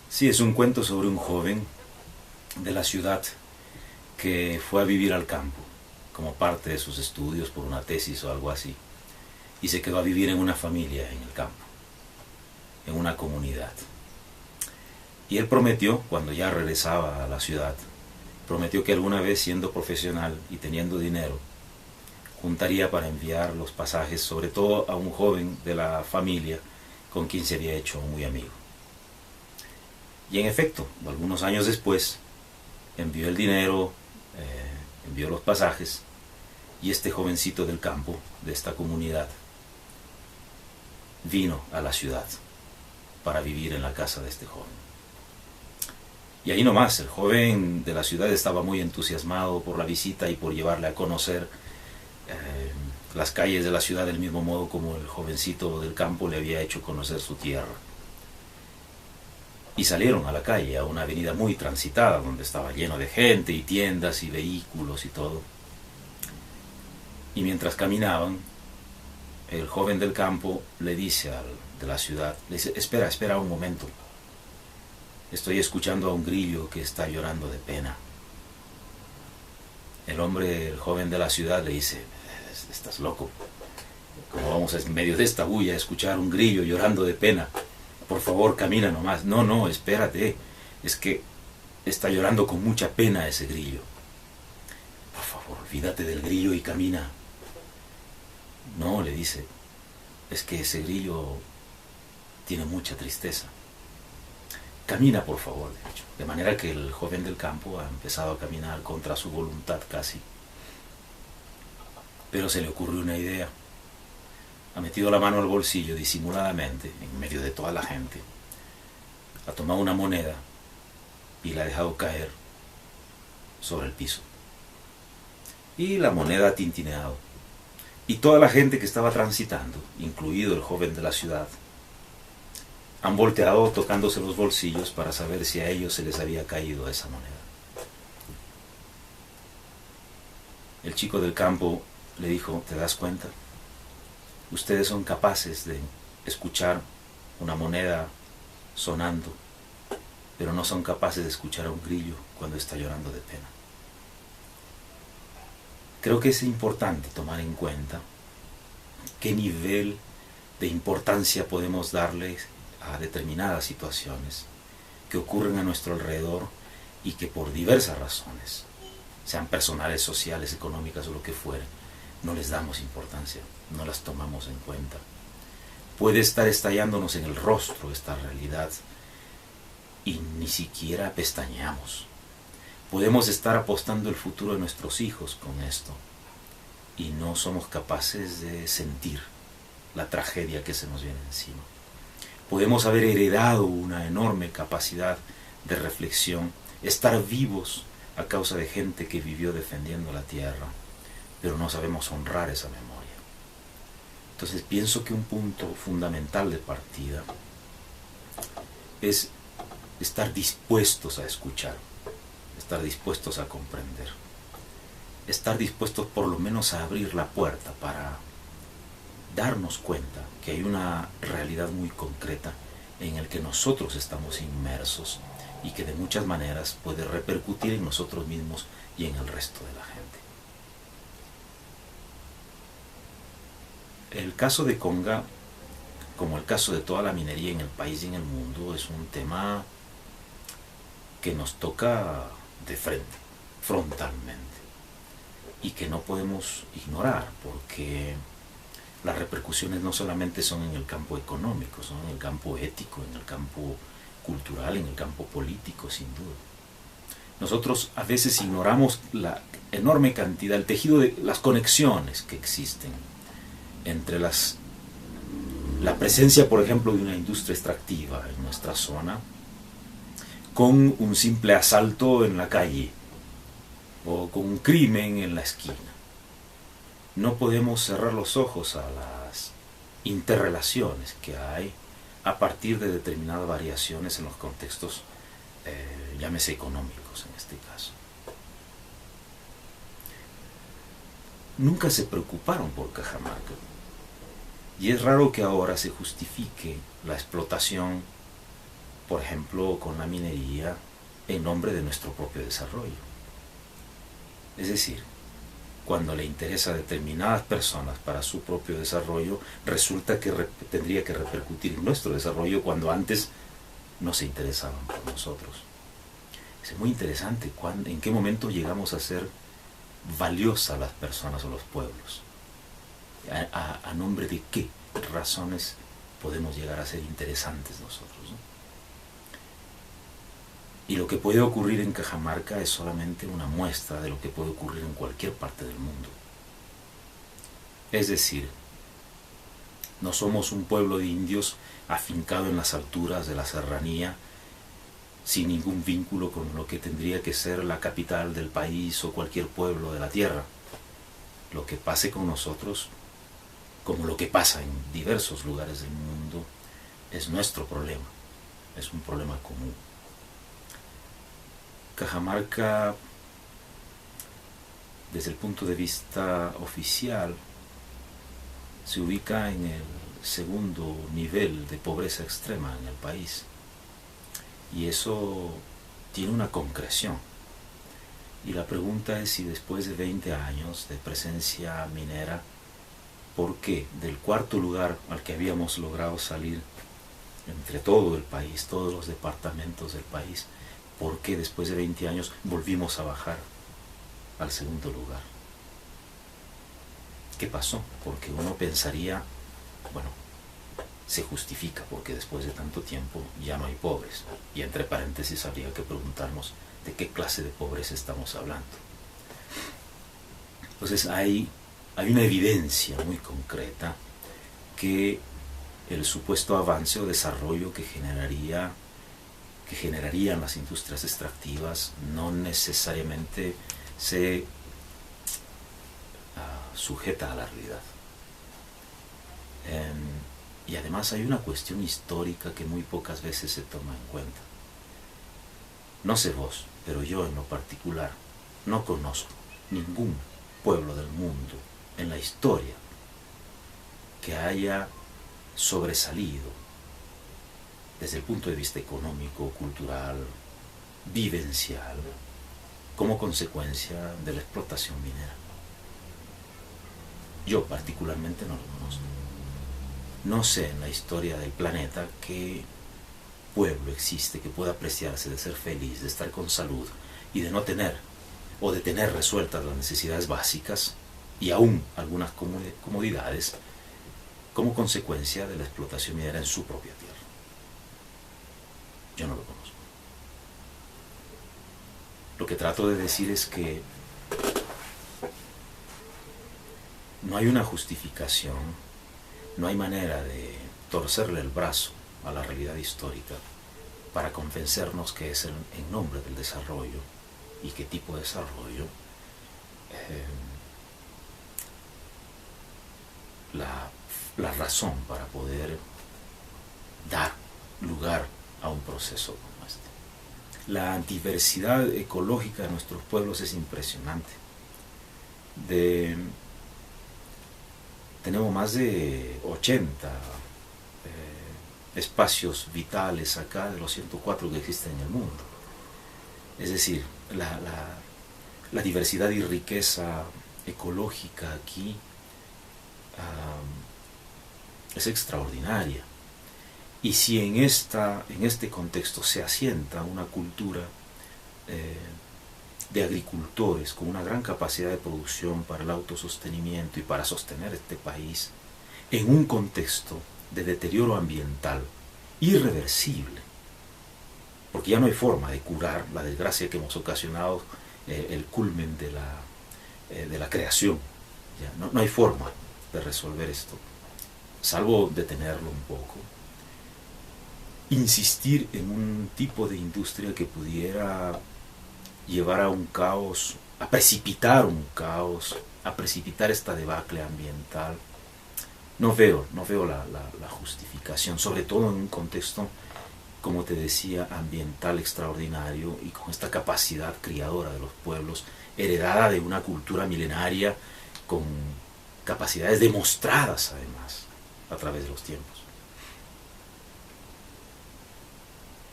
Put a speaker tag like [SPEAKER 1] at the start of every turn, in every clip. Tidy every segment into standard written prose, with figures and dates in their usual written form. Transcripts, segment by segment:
[SPEAKER 1] Sí, es un cuento sobre un joven de la ciudad que fue a vivir al campo como parte de sus estudios por una tesis o algo así, y se quedó a vivir en una familia en el campo, en una comunidad. Y él prometió, cuando ya regresaba a la ciudad, prometió que alguna vez, siendo profesional y teniendo dinero, juntaría para enviar los pasajes, sobre todo a un joven de la familia con quien se había hecho muy amigo. Y en efecto, algunos años después, envió el dinero, envió los pasajes, y este jovencito del campo, de esta comunidad, vino a la ciudad para vivir en la casa de este joven. Y ahí nomás, el joven de la ciudad estaba muy entusiasmado por la visita y por llevarle a conocer las calles de la ciudad del mismo modo como el jovencito del campo le había hecho conocer su tierra. Y salieron a la calle, a una avenida muy transitada, donde estaba lleno de gente y tiendas y vehículos y todo. Y mientras caminaban, el joven del campo le dice al de la ciudad, le dice: espera un momento, estoy escuchando a un grillo que está llorando de pena. El joven de la ciudad le dice: estás loco, ¿cómo vamos en medio de esta bulla a escuchar un grillo llorando de pena? Por favor, camina nomás. No, espérate, es que está llorando con mucha pena ese grillo. Por favor, olvídate del grillo y camina. No, le dice, es que ese grillo tiene mucha tristeza. Camina, por favor, de hecho. De manera que el joven del campo ha empezado a caminar contra su voluntad casi. Pero se le ocurrió una idea. Ha metido la mano al bolsillo disimuladamente, en medio de toda la gente. Ha tomado una moneda y la ha dejado caer sobre el piso. Y la moneda ha tintineado. Y toda la gente que estaba transitando, incluido el joven de la ciudad, han volteado tocándose los bolsillos para saber si a ellos se les había caído esa moneda. El chico del campo le dijo: ¿te das cuenta? Ustedes son capaces de escuchar una moneda sonando, pero no son capaces de escuchar a un grillo cuando está llorando de pena. Creo que es importante tomar en cuenta qué nivel de importancia podemos darle a determinadas situaciones que ocurren a nuestro alrededor y que por diversas razones, sean personales, sociales, económicas o lo que fuere, no les damos importancia, no las tomamos en cuenta. Puede estar estallándonos en el rostro esta realidad y ni siquiera pestañeamos. Podemos estar apostando el futuro de nuestros hijos con esto y no somos capaces de sentir la tragedia que se nos viene encima. Podemos haber heredado una enorme capacidad de reflexión, estar vivos a causa de gente que vivió defendiendo la tierra, pero no sabemos honrar esa memoria. Entonces pienso que un punto fundamental de partida es estar dispuestos a escuchar, estar dispuestos a comprender, estar dispuestos por lo menos a abrir la puerta para darnos cuenta que hay una realidad muy concreta en el que nosotros estamos inmersos y que de muchas maneras puede repercutir en nosotros mismos y en el resto de la gente. El caso de Conga, como el caso de toda la minería en el país y en el mundo, es un tema que nos toca de frente, frontalmente, y que no podemos ignorar, porque las repercusiones no solamente son en el campo económico, son en el campo ético, en el campo cultural, en el campo político, sin duda. Nosotros a veces ignoramos la enorme cantidad, el tejido de las conexiones que existen entre la presencia, por ejemplo, de una industria extractiva en nuestra zona, con un simple asalto en la calle o con un crimen en la esquina. No podemos cerrar los ojos a las interrelaciones que hay a partir de determinadas variaciones en los contextos, llámese económicos en este caso. Nunca se preocuparon por Cajamarca, y es raro que ahora se justifique la explotación por ejemplo, con la minería en nombre de nuestro propio desarrollo. Es decir, cuando le interesa a determinadas personas para su propio desarrollo, resulta que tendría que repercutir en nuestro desarrollo cuando antes no se interesaban por nosotros. Es muy interesante en qué momento llegamos a ser valiosas las personas o los pueblos. ¿A nombre de qué razones podemos llegar a ser interesantes nosotros, ¿no? Y lo que puede ocurrir en Cajamarca es solamente una muestra de lo que puede ocurrir en cualquier parte del mundo. Es decir, no somos un pueblo de indios afincado en las alturas de la serranía, sin ningún vínculo con lo que tendría que ser la capital del país o cualquier pueblo de la tierra. Lo que pase con nosotros, como lo que pasa en diversos lugares del mundo, es nuestro problema, es un problema común. Cajamarca, desde el punto de vista oficial, se ubica en el segundo nivel de pobreza extrema en el país. Y eso tiene una concreción. Y la pregunta es si después de 20 años de presencia minera, ¿por qué del cuarto lugar al que habíamos logrado salir entre todo el país, todos los departamentos del país, por qué después de 20 años volvimos a bajar al segundo lugar? ¿Qué pasó? Porque uno pensaría, bueno, se justifica porque después de tanto tiempo ya no hay pobres. Y entre paréntesis habría que preguntarnos de qué clase de pobreza estamos hablando. Entonces hay una evidencia muy concreta que el supuesto avance o desarrollo que generarían las industrias extractivas no necesariamente se sujeta a la realidad. Y además hay una cuestión histórica que muy pocas veces se toma en cuenta. No sé vos, pero yo en lo particular no conozco ningún pueblo del mundo en la historia que haya sobresalido desde el punto de vista económico, cultural, vivencial, como consecuencia de la explotación minera. Yo particularmente no lo conozco. No sé en la historia del planeta qué pueblo existe que pueda apreciarse de ser feliz, de estar con salud y de no tener o de tener resueltas las necesidades básicas y aún algunas comodidades como consecuencia de la explotación minera en su propia tierra. Yo no lo conozco. Lo que trato de decir es que no hay una justificación, no hay manera de torcerle el brazo a la realidad histórica para convencernos que es en nombre del desarrollo y qué tipo de desarrollo la razón para poder dar lugar a un proceso como este. La diversidad ecológica de nuestros pueblos es impresionante. Tenemos más de 80 espacios vitales acá de los 104 que existen en el mundo. Es decir, la diversidad y riqueza ecológica aquí es extraordinaria. Y si en este contexto se asienta una cultura de agricultores con una gran capacidad de producción para el autosostenimiento y para sostener este país, en un contexto de deterioro ambiental irreversible, porque ya no hay forma de curar la desgracia que hemos ocasionado, el culmen de la creación. Ya, no hay forma de resolver esto, salvo detenerlo un poco. Insistir en un tipo de industria que pudiera llevar a un caos, a precipitar un caos, a precipitar esta debacle ambiental, no veo la justificación, sobre todo en un contexto, como te decía, ambiental extraordinario y con esta capacidad criadora de los pueblos, heredada de una cultura milenaria con capacidades demostradas además a través de los tiempos.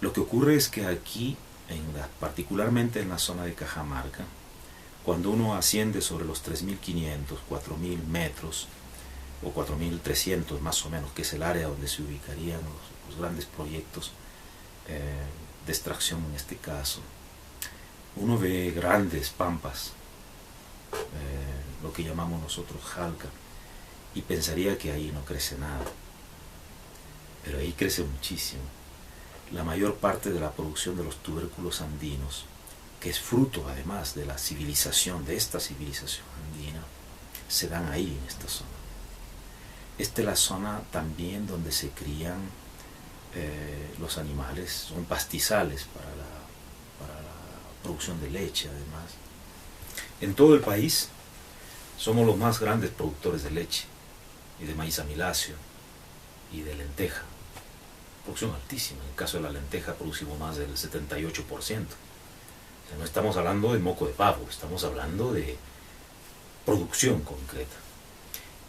[SPEAKER 1] Lo que ocurre es que aquí, particularmente en la zona de Cajamarca, cuando uno asciende sobre los 3.500, 4.000 metros, o 4.300 más o menos, que es el área donde se ubicarían los grandes proyectos de extracción en este caso, uno ve grandes pampas, lo que llamamos nosotros jalca, y pensaría que ahí no crece nada, pero ahí crece muchísimo. La mayor parte de la producción de los tubérculos andinos, que es fruto además de la civilización, de esta civilización andina, se dan ahí en esta zona. Esta es la zona también donde se crían los animales, son pastizales para la producción de leche además. En todo el país somos los más grandes productores de leche y de maíz amiláceo y de lenteja. Producción altísima. En el caso de la lenteja producimos más del 78%. O sea, no estamos hablando de moco de pavo, estamos hablando de producción concreta.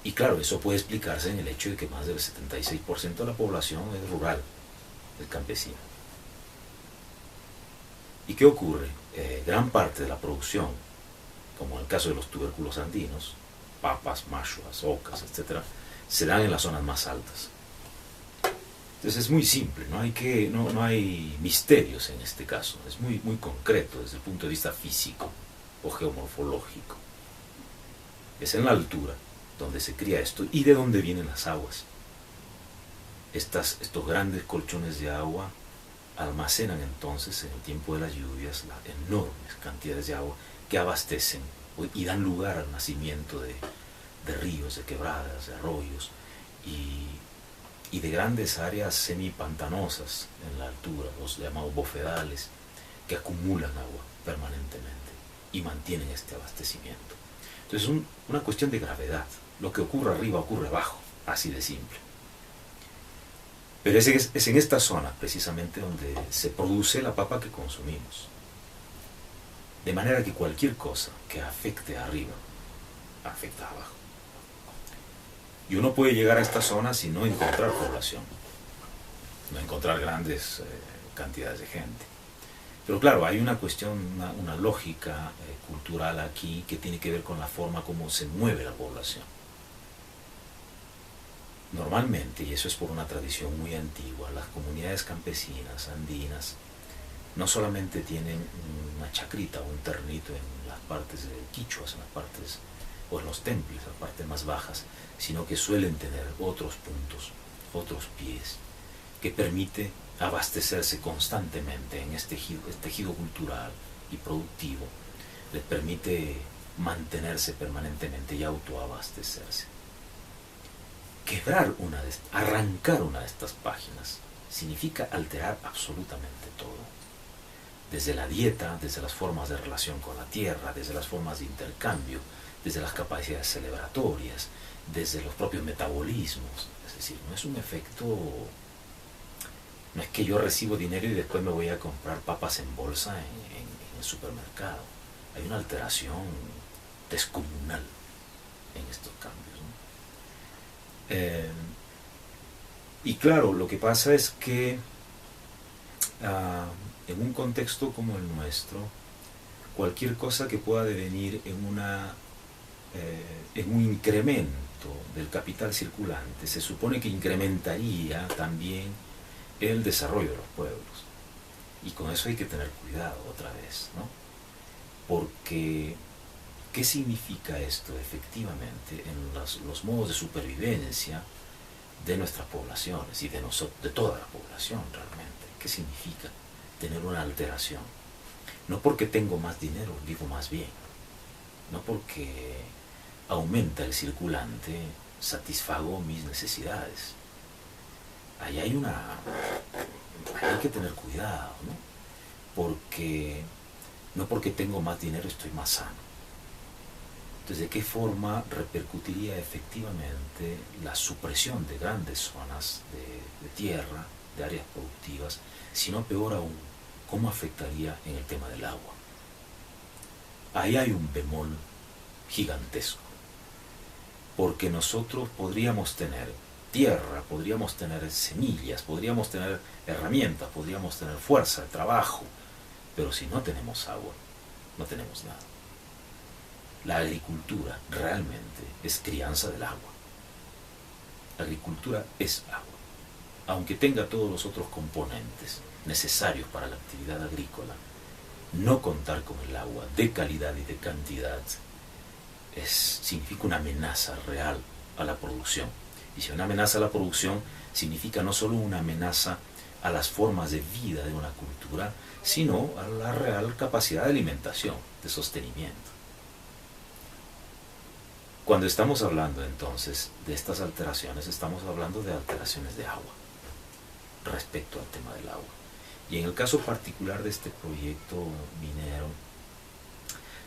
[SPEAKER 1] Y claro, eso puede explicarse en el hecho de que más del 76% de la población es rural, es campesina. ¿Y qué ocurre? Gran parte de la producción, como en el caso de los tubérculos andinos, papas, machuas, ocas, etc., se dan en las zonas más altas. Entonces es muy simple, no hay misterios en este caso, es muy concreto desde el punto de vista físico o geomorfológico. Es en la altura donde se cría esto y de dónde vienen las aguas. Estos grandes colchones de agua almacenan entonces en el tiempo de las lluvias las enormes cantidades de agua que abastecen y dan lugar al nacimiento de ríos, de quebradas, de arroyos y de grandes áreas semipantanosas en la altura, los llamados bofedales, que acumulan agua permanentemente y mantienen este abastecimiento. Entonces es una cuestión de gravedad. Lo que ocurre arriba ocurre abajo, así de simple. Pero es en esta zona precisamente donde se produce la papa que consumimos. De manera que cualquier cosa que afecte arriba, afecta abajo. Y uno puede llegar a esta zona sin no encontrar población, no encontrar grandes cantidades de gente. Pero claro, hay una cuestión, una lógica cultural aquí que tiene que ver con la forma como se mueve la población. Normalmente, y eso es por una tradición muy antigua, las comunidades campesinas, andinas, no solamente tienen una chacrita o un terrenito en las partes de quichuas, en las partes, o en los templos, las partes más bajas, sino que suelen tener otros puntos, otros pies, que permite abastecerse constantemente en este tejido cultural y productivo, les permite mantenerse permanentemente y autoabastecerse. Arrancar una de estas páginas significa alterar absolutamente todo. Desde la dieta, desde las formas de relación con la tierra, desde las formas de intercambio, desde las capacidades celebratorias, desde los propios metabolismos. Es decir, no es un efecto, no es que yo recibo dinero y después me voy a comprar papas en bolsa en el supermercado. Hay una alteración descomunal en estos cambios, ¿no? Y claro, lo que pasa es que en un contexto como el nuestro, cualquier cosa que pueda devenir en un incremento del capital circulante, se supone que incrementaría también el desarrollo de los pueblos. Y con eso hay que tener cuidado otra vez, ¿no? Porque, ¿qué significa esto efectivamente en los modos de supervivencia de nuestras poblaciones y de toda la población realmente? ¿Qué significa tener una alteración? No porque tengo más dinero vivo más bien, no porque aumenta el circulante satisfago mis necesidades. Ahí hay que tener cuidado, ¿no? No porque tengo más dinero estoy más sano. Entonces, ¿de qué forma repercutiría efectivamente la supresión de grandes zonas de tierra, de áreas productivas, sino peor aún, cómo afectaría en el tema del agua? Ahí hay un bemol gigantesco, porque nosotros podríamos tener tierra, podríamos tener semillas, podríamos tener herramientas, podríamos tener fuerza de trabajo, pero si no tenemos agua, no tenemos nada. La agricultura realmente es crianza del agua. La agricultura es agua. Aunque tenga todos los otros componentes necesarios para la actividad agrícola, no contar con el agua de calidad y de cantidad significa una amenaza real a la producción. Y si una amenaza a la producción significa no solo una amenaza a las formas de vida de una cultura, sino a la real capacidad de alimentación, de sostenimiento. Cuando estamos hablando entonces de estas alteraciones, estamos hablando de alteraciones de agua respecto al tema del agua. Y en el caso particular de este proyecto minero,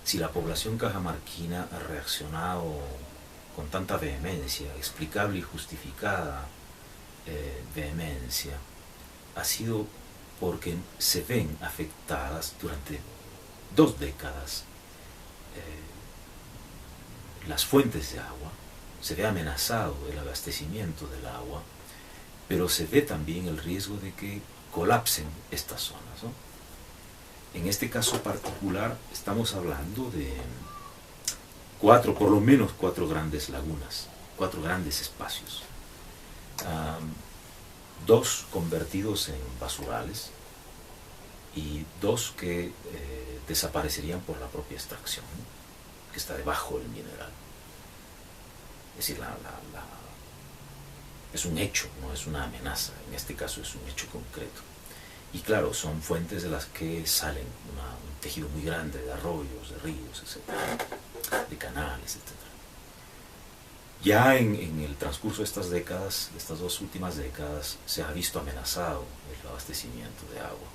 [SPEAKER 1] si la población cajamarquina ha reaccionado con tanta vehemencia, explicable y justificada vehemencia, ha sido porque se ven afectadas durante 2 décadas las fuentes de agua, se ve amenazado el abastecimiento del agua, pero se ve también el riesgo de que colapsen estas zonas, ¿no? En este caso particular estamos hablando de 4, por lo menos 4 grandes lagunas, 4 grandes espacios, 2 convertidos en basurales y 2 que desaparecerían por la propia extracción, ¿no?, que está debajo del mineral. Es decir, es un hecho, no es una amenaza, en este caso es un hecho concreto. Y claro, son fuentes de las que salen un tejido muy grande de arroyos, de ríos, etc., de canales, etc. Ya en el transcurso de estas décadas, de estas 2 últimas décadas, se ha visto amenazado el abastecimiento de agua.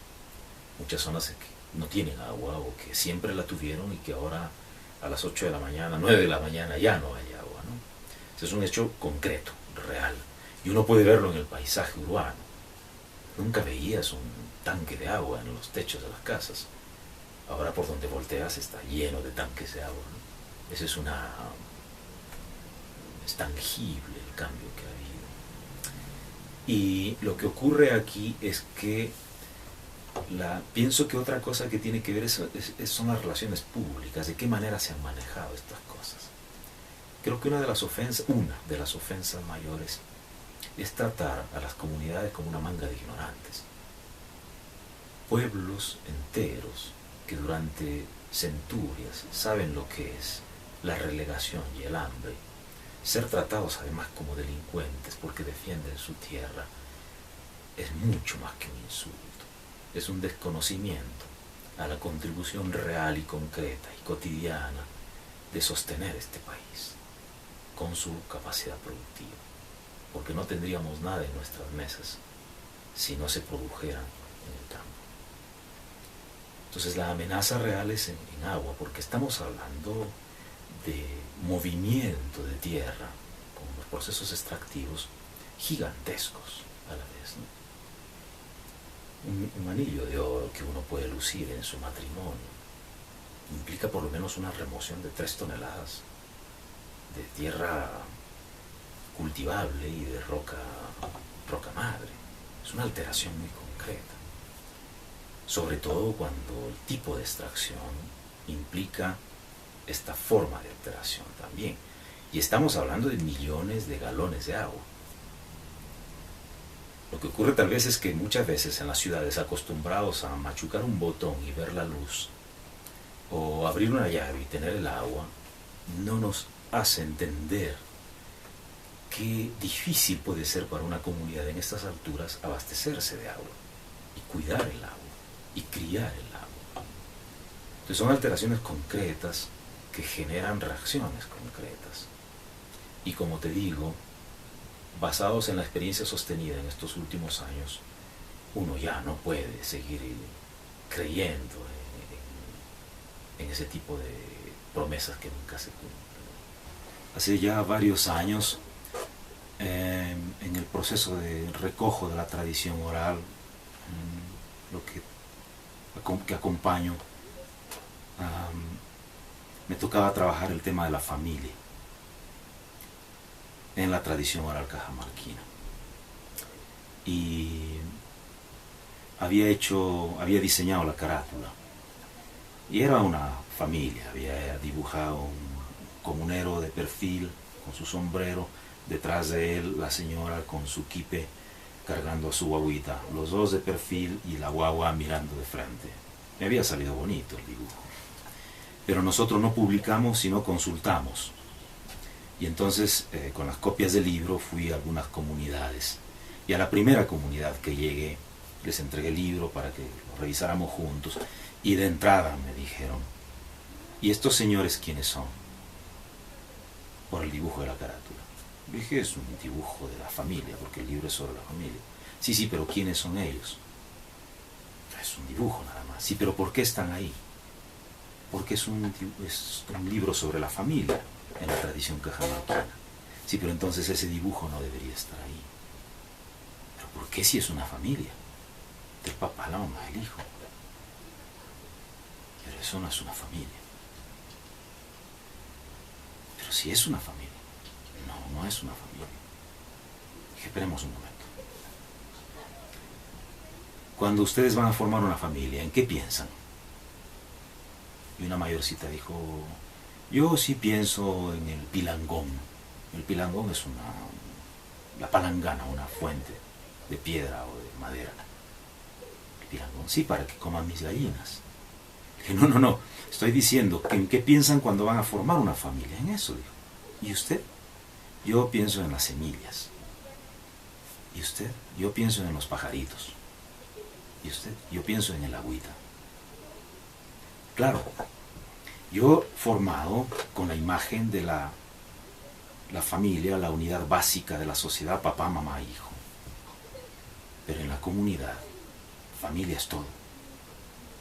[SPEAKER 1] Muchas zonas que no tienen agua o que siempre la tuvieron y que ahora a las 8 de la mañana, 9 de la mañana ya no hay agua, ¿no? Ese es un hecho concreto, real. Y uno puede verlo en el paisaje urbano. Nunca veías un tanque de agua en los techos de las casas. Ahora por donde volteas está lleno de tanques de agua, ¿no? Ese es tangible el cambio que ha habido. Y lo que ocurre aquí es que pienso que otra cosa que tiene que ver son las relaciones públicas, de qué manera se han manejado estas cosas. Creo que una de las ofensas mayores es tratar a las comunidades como una manga de ignorantes. Pueblos enteros que durante centurias saben lo que es la relegación y el hambre, ser tratados además como delincuentes porque defienden su tierra, es mucho más que un insulto. Es un desconocimiento a la contribución real y concreta y cotidiana de sostener este país con su capacidad productiva, porque no tendríamos nada en nuestras mesas si no se produjera en el campo. Entonces la amenaza real es en agua, porque estamos hablando de movimiento de tierra con los procesos extractivos gigantescos a la vez, ¿no? Un anillo de oro que uno puede lucir en su matrimonio implica por lo menos una remoción de 3 toneladas de tierra cultivable y de roca madre. Es una alteración muy concreta, sobre todo cuando el tipo de extracción implica esta forma de alteración también. Y estamos hablando de millones de galones de agua. Lo que ocurre tal vez es que muchas veces en las ciudades, acostumbrados a machucar un botón y ver la luz, o abrir una llave y tener el agua, no nos hace entender qué difícil puede ser para una comunidad en estas alturas abastecerse de agua, y cuidar el agua, y criar el agua. Entonces son alteraciones concretas que generan reacciones concretas. Y como te digo, basados en la experiencia sostenida en estos últimos años, uno ya no puede seguir creyendo en ese tipo de promesas que nunca se cumplen. Hace ya varios años, en el proceso de recojo de la tradición oral, lo que acompaño, me tocaba trabajar el tema de la familia. en la tradición oral cajamarquina. Y había diseñado la carátula. Y era una familia, había dibujado un comunero de perfil con su sombrero, detrás de él la señora con su quipe cargando a su guaguita, los dos de perfil y la guagua mirando de frente. Me había salido bonito el dibujo. Pero nosotros no publicamos, sino consultamos. Y entonces, con las copias del libro, fui a algunas comunidades. Y a la primera comunidad que llegué, les entregué el libro para que lo revisáramos juntos. Y de entrada me dijeron, ¿y estos señores quiénes son? Por el dibujo de la carátula. Dije, es un dibujo de la familia, porque el libro es sobre la familia. Sí, sí, pero ¿quiénes son ellos? Es un dibujo nada más. Sí, pero ¿por qué están ahí? Porque es un libro sobre la familia en la tradición cajamarquina. Sí, pero entonces ese dibujo no debería estar ahí. ¿Pero por qué si es una familia? El papá, la mamá, el hijo. Pero eso no es una familia. Pero si es una familia. No, no es una familia. Dije, esperemos un momento. Cuando ustedes van a formar una familia, ¿en qué piensan? Y una mayorcita dijo, yo sí pienso en el pilangón. El pilangón es la palangana, una fuente de piedra o de madera. El pilangón, sí, para que coman mis gallinas. Dije, no, estoy diciendo que en qué piensan cuando van a formar una familia. En eso, dijo. ¿Y usted? Yo pienso en las semillas. ¿Y usted? Yo pienso en los pajaritos. ¿Y usted? Yo pienso en el agüita. Claro, yo formado con la imagen de la familia, la unidad básica de la sociedad, papá, mamá, hijo. Pero en la comunidad, familia es todo.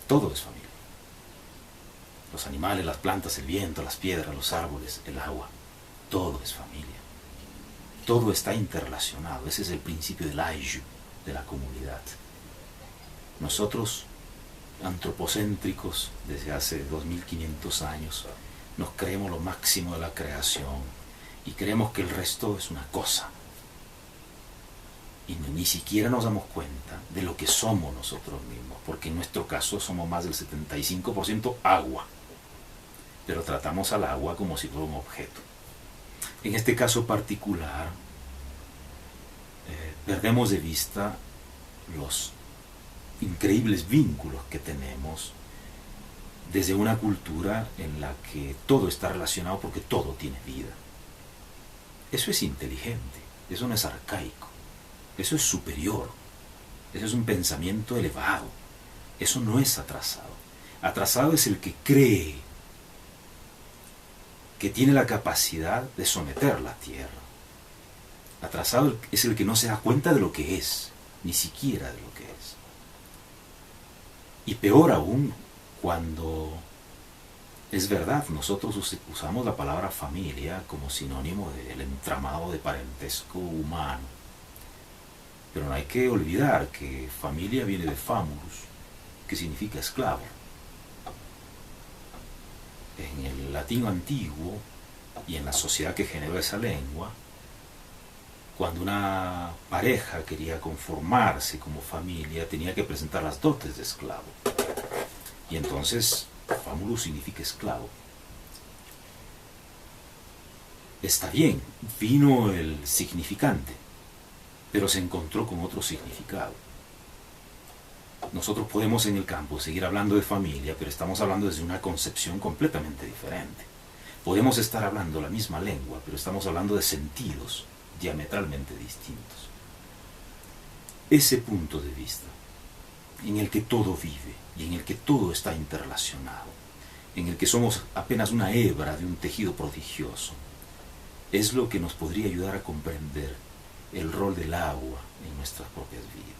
[SPEAKER 1] Todo es familia. Los animales, las plantas, el viento, las piedras, los árboles, el agua. Todo es familia. Todo está interrelacionado. Ese es el principio del ayu, de la comunidad. Nosotros, antropocéntricos, desde hace 2500 años, nos creemos lo máximo de la creación y creemos que el resto es una cosa. Y ni siquiera nos damos cuenta de lo que somos nosotros mismos, porque en nuestro caso somos más del 75% agua. Pero tratamos al agua como si fuera un objeto. En este caso particular, perdemos de vista los increíbles vínculos que tenemos desde una cultura en la que todo está relacionado porque todo tiene vida. Eso es inteligente, eso no es arcaico, eso es superior, eso es un pensamiento elevado, eso no es atrasado. Atrasado es el que cree que tiene la capacidad de someter la tierra. Atrasado es el que no se da cuenta de lo que es, ni siquiera de lo que es. Y peor aún, cuando es verdad, nosotros usamos la palabra familia como sinónimo del entramado de parentesco humano. Pero no hay que olvidar que familia viene de famulus, que significa esclavo. En el latín antiguo y en la sociedad que generó esa lengua, cuando una pareja quería conformarse como familia, tenía que presentar las dotes de esclavo. Y entonces, famulus significa esclavo. Está bien, vino el significante, pero se encontró con otro significado. Nosotros podemos en el campo seguir hablando de familia, pero estamos hablando desde una concepción completamente diferente. Podemos estar hablando la misma lengua, pero estamos hablando de sentidos diametralmente distintos. Ese punto de vista, en el que todo vive y en el que todo está interrelacionado, en el que somos apenas una hebra de un tejido prodigioso, es lo que nos podría ayudar a comprender el rol del agua en nuestras propias vidas.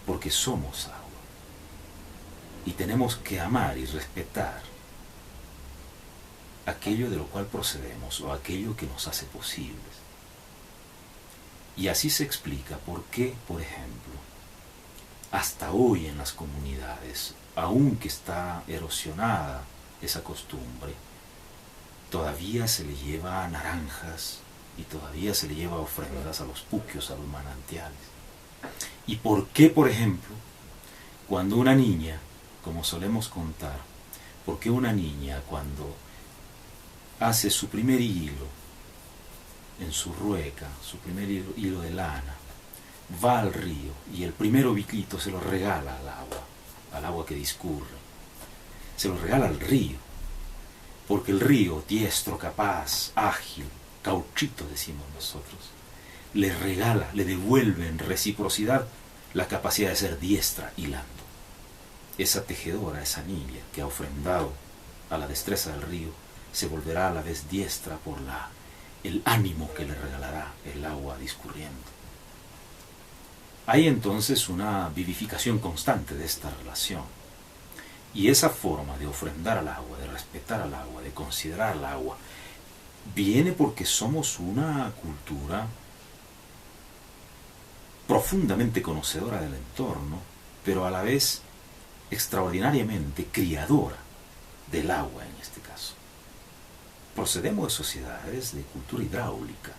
[SPEAKER 1] Porque somos agua y tenemos que amar y respetar aquello de lo cual procedemos o aquello que nos hace posibles. Y así se explica por qué, por ejemplo, hasta hoy en las comunidades, aunque está erosionada esa costumbre, todavía se le lleva naranjas y todavía se le lleva ofrendas a los puquios, a los manantiales. ¿Y por qué, por ejemplo, cuando una niña, como solemos contar, por qué una niña cuando hace su primer hilo en su rueca, su primer hilo de lana, va al río y el primer ovillito se lo regala al agua que discurre, se lo regala al río, porque el río, diestro, capaz, ágil, cauchito decimos nosotros, le regala, le devuelve en reciprocidad la capacidad de ser diestra hilando. Esa tejedora, esa niña que ha ofrendado a la destreza del río, se volverá a la vez diestra por el ánimo que le regalará el agua discurriendo. Hay entonces una vivificación constante de esta relación. Y esa forma de ofrendar al agua, de respetar al agua, de considerar al agua, viene porque somos una cultura profundamente conocedora del entorno, pero a la vez extraordinariamente criadora del agua en este caso. Procedemos de sociedades de cultura hidráulica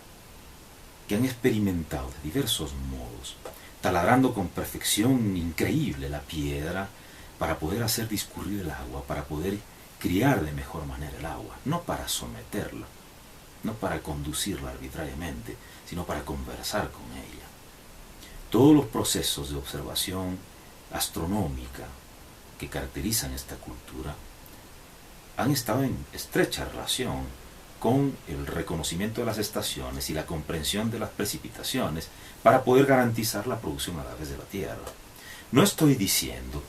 [SPEAKER 1] que han experimentado de diversos modos, taladrando con perfección increíble la piedra para poder hacer discurrir el agua, para poder criar de mejor manera el agua, no para someterla, no para conducirla arbitrariamente, sino para conversar con ella. Todos los procesos de observación astronómica que caracterizan esta cultura han estado en estrecha relación con el reconocimiento de las estaciones y la comprensión de las precipitaciones para poder garantizar la producción a través de la tierra. No estoy diciendo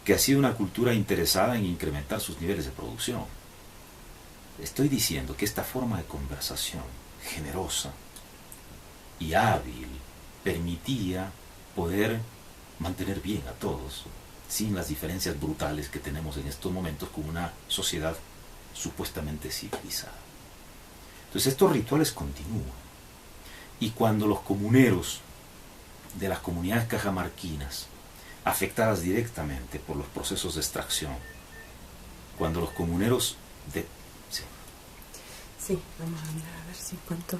[SPEAKER 1] que ha sido una cultura interesada en incrementar sus niveles de producción. Estoy diciendo que esta forma de conversación generosa y hábil permitía poder mantener bien a todos, sin las diferencias brutales que tenemos en estos momentos con una sociedad supuestamente civilizada. Entonces estos rituales continúan. Y cuando los comuneros de las comunidades cajamarquinas, afectadas directamente por los procesos de extracción, cuando los comuneros de... Sí,
[SPEAKER 2] sí, vamos a mirar a ver si cuánto...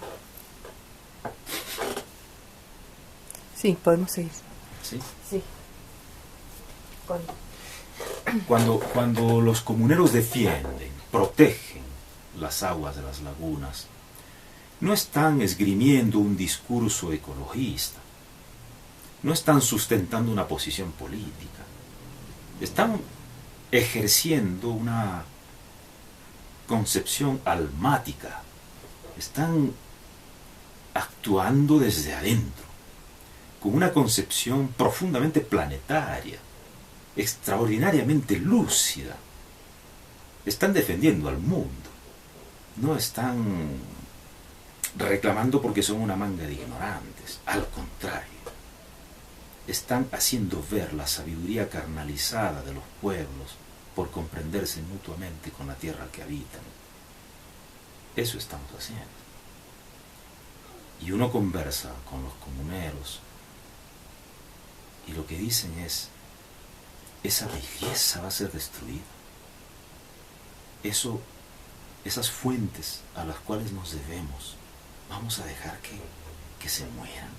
[SPEAKER 2] Sí, podemos seguir.
[SPEAKER 1] ¿Sí?
[SPEAKER 2] Sí.
[SPEAKER 1] Cuando los comuneros defienden, protegen las aguas de las lagunas, no están esgrimiendo un discurso ecologista, no están sustentando una posición política, están ejerciendo una concepción almática, están actuando desde adentro, con una concepción profundamente planetaria, extraordinariamente lúcida. Están defendiendo al mundo, no están reclamando porque son una manga de ignorantes, al contrario, están haciendo ver la sabiduría carnalizada de los pueblos por comprenderse mutuamente con la tierra que habitan. Eso estamos haciendo. Y uno conversa con los comuneros y lo que dicen es: esa belleza va a ser destruida. Esas fuentes a las cuales nos debemos, vamos a dejar que se mueran.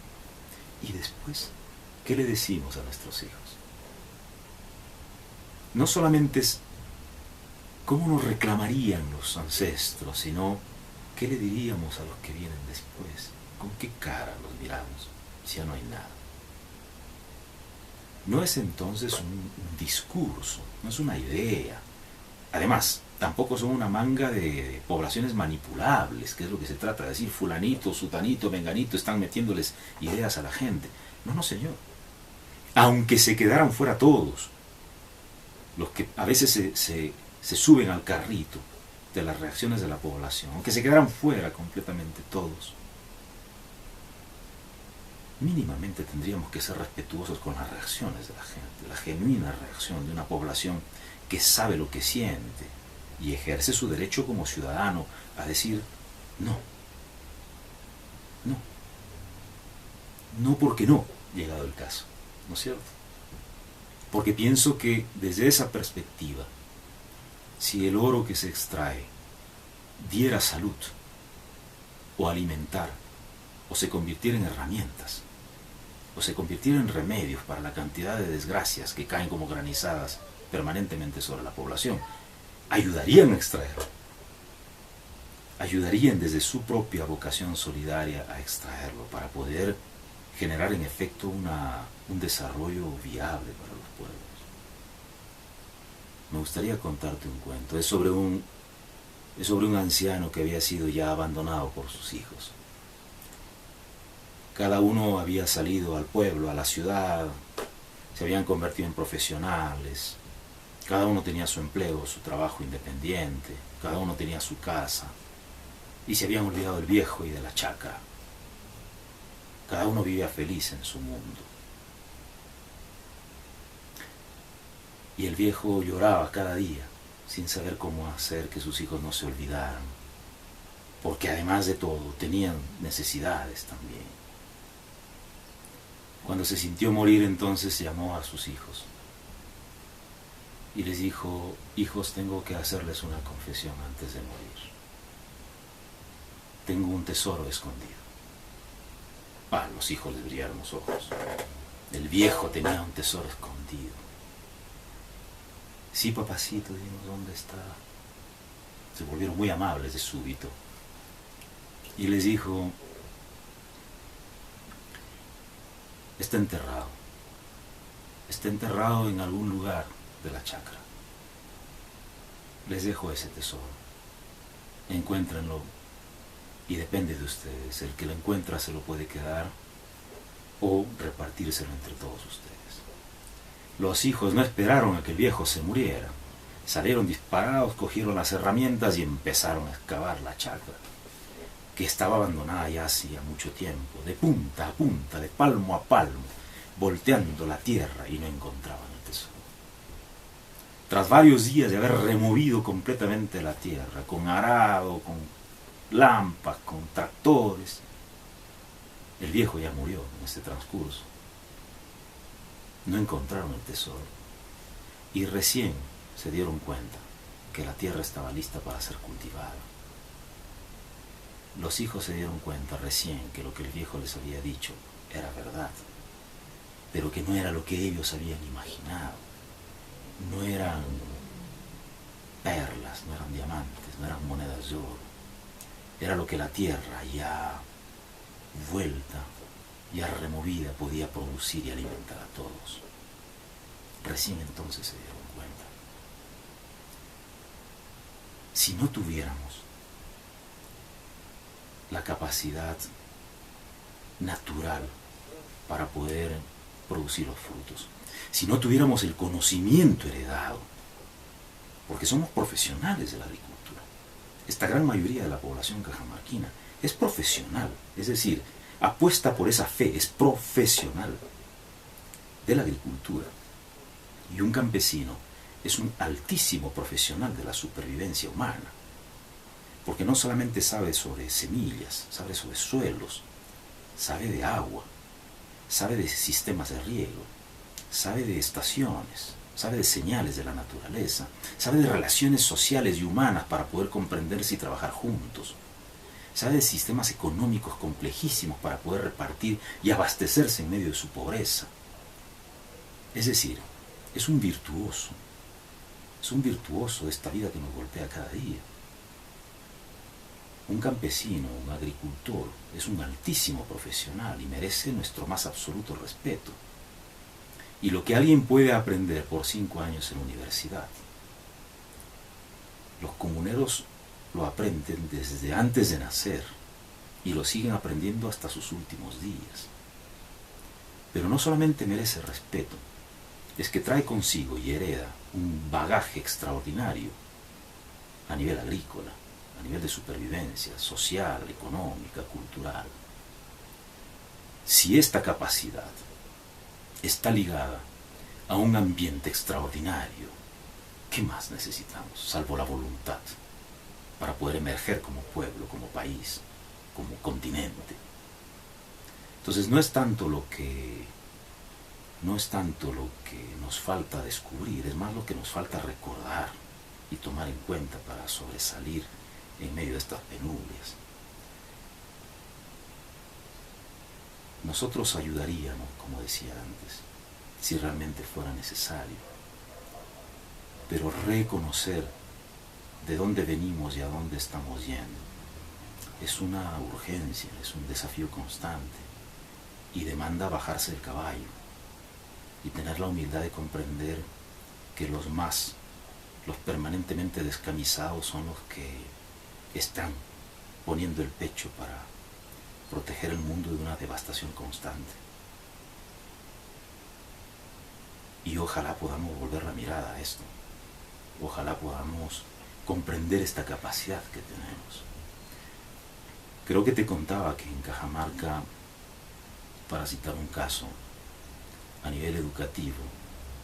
[SPEAKER 1] Y después, ¿qué le decimos a nuestros hijos? No solamente es cómo nos reclamarían los ancestros, sino qué le diríamos a los que vienen después. ¿Con qué cara los miramos si ya no hay nada? No es entonces un discurso, no es una idea. Además, tampoco son una manga de poblaciones manipulables, que es lo que se trata de decir: fulanito, sutanito, menganito están metiéndoles ideas a la gente. No, no, señor. Aunque se quedaran fuera todos, los que a veces se suben al carrito de las reacciones de la población, aunque se quedaran fuera completamente todos, mínimamente tendríamos que ser respetuosos con las reacciones de la gente, la genuina reacción de una población que sabe lo que siente y ejerce su derecho como ciudadano a decir no, no, no porque no, llegado el caso, ¿no es cierto? Porque pienso que desde esa perspectiva, si el oro que se extrae diera salud o alimentar, o se convirtiera en herramientas, o se convirtiera en remedios para la cantidad de desgracias que caen como granizadas permanentemente sobre la población, ayudarían a extraerlo. Ayudarían desde su propia vocación solidaria a extraerlo para poder generar en efecto un desarrollo viable para los pueblos. Me gustaría contarte un cuento. Es sobre un anciano que había sido ya abandonado por sus hijos. Cada uno había salido al pueblo, a la ciudad, se habían convertido en profesionales, cada uno tenía su empleo, su trabajo independiente, cada uno tenía su casa, y se habían olvidado del viejo y de la chacra. Cada uno vivía feliz en su mundo. Y el viejo lloraba cada día, sin saber cómo hacer que sus hijos no se olvidaran, porque además de todo tenían necesidades también. Cuando se sintió morir, entonces llamó a sus hijos y les dijo: hijos, tengo que hacerles una confesión antes de morir. Tengo un tesoro escondido. Los hijos les brillaron los ojos. El viejo tenía un tesoro escondido. Sí, papacito, dimos, ¿dónde está? Se volvieron muy amables de súbito. Y les dijo: está enterrado. Está enterrado en algún lugar de la chacra. Les dejo ese tesoro. Encuéntrenlo y depende de ustedes. El que lo encuentra se lo puede quedar o repartírselo entre todos ustedes. Los hijos no esperaron a que el viejo se muriera. Salieron disparados, cogieron las herramientas y empezaron a excavar la chacra, que estaba abandonada ya hacía mucho tiempo, de punta a punta, de palmo a palmo, volteando la tierra, y no encontraban el tesoro. Tras varios días de haber removido completamente la tierra, con arado, con lampas, con tractores, el viejo ya murió en este transcurso. No encontraron el tesoro y recién se dieron cuenta que la tierra estaba lista para ser cultivada. Los hijos se dieron cuenta recién que lo que el viejo les había dicho era verdad, pero que no era lo que ellos habían imaginado. No eran perlas, no eran diamantes, no eran monedas de oro. Era lo que la tierra ya vuelta, ya removida, podía producir y alimentar a todos. Recién entonces se dieron cuenta. Si no tuviéramos la capacidad natural para poder producir los frutos, si no tuviéramos el conocimiento heredado, porque somos profesionales de la agricultura, esta gran mayoría de la población cajamarquina es profesional, es decir, apuesta por esa fe, es profesional de la agricultura. Y un campesino es un altísimo profesional de la supervivencia humana, porque no solamente sabe sobre semillas, sabe sobre suelos, sabe de agua, sabe de sistemas de riego, sabe de estaciones, sabe de señales de la naturaleza, sabe de relaciones sociales y humanas para poder comprenderse y trabajar juntos, sabe de sistemas económicos complejísimos para poder repartir y abastecerse en medio de su pobreza. Es decir, es un virtuoso de esta vida que nos golpea cada día. Un campesino, un agricultor, es un altísimo profesional y merece nuestro más absoluto respeto. Y lo que alguien puede aprender por 5 años en la universidad, los comuneros lo aprenden desde antes de nacer y lo siguen aprendiendo hasta sus últimos días. Pero no solamente merece respeto, es que trae consigo y hereda un bagaje extraordinario a nivel agrícola, a nivel de supervivencia social, económica, cultural. Si esta capacidad está ligada a un ambiente extraordinario, ¿qué más necesitamos salvo la voluntad para poder emerger como pueblo, como país, como continente? Entonces no es tanto lo que nos falta descubrir, es más lo que nos falta recordar y tomar en cuenta para sobresalir en medio de estas penurias. nosotros ayudaríamos, como decía antes, si realmente fuera necesario. Pero reconocer de dónde venimos y a dónde estamos yendo es una urgencia, es un desafío constante y demanda bajarse del caballo y tener la humildad de comprender que los permanentemente descamisados son los que están poniendo el pecho para proteger el mundo de una devastación constante. Y ojalá podamos volver la mirada a esto. Ojalá podamos comprender esta capacidad que tenemos. Creo que te contaba que en Cajamarca, para citar un caso, a nivel educativo,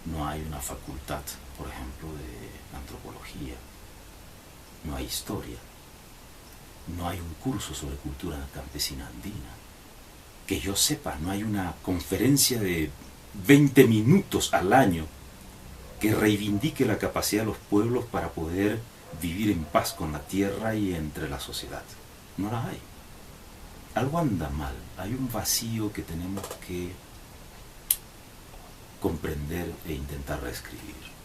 [SPEAKER 1] no hay una facultad, por ejemplo, de antropología, no hay historia, no hay un curso sobre cultura campesina andina. Que yo sepa, no hay una conferencia de 20 minutos al año que reivindique la capacidad de los pueblos para poder vivir en paz con la tierra y entre la sociedad. No la hay. Algo anda mal, hay un vacío que tenemos que comprender e intentar reescribir.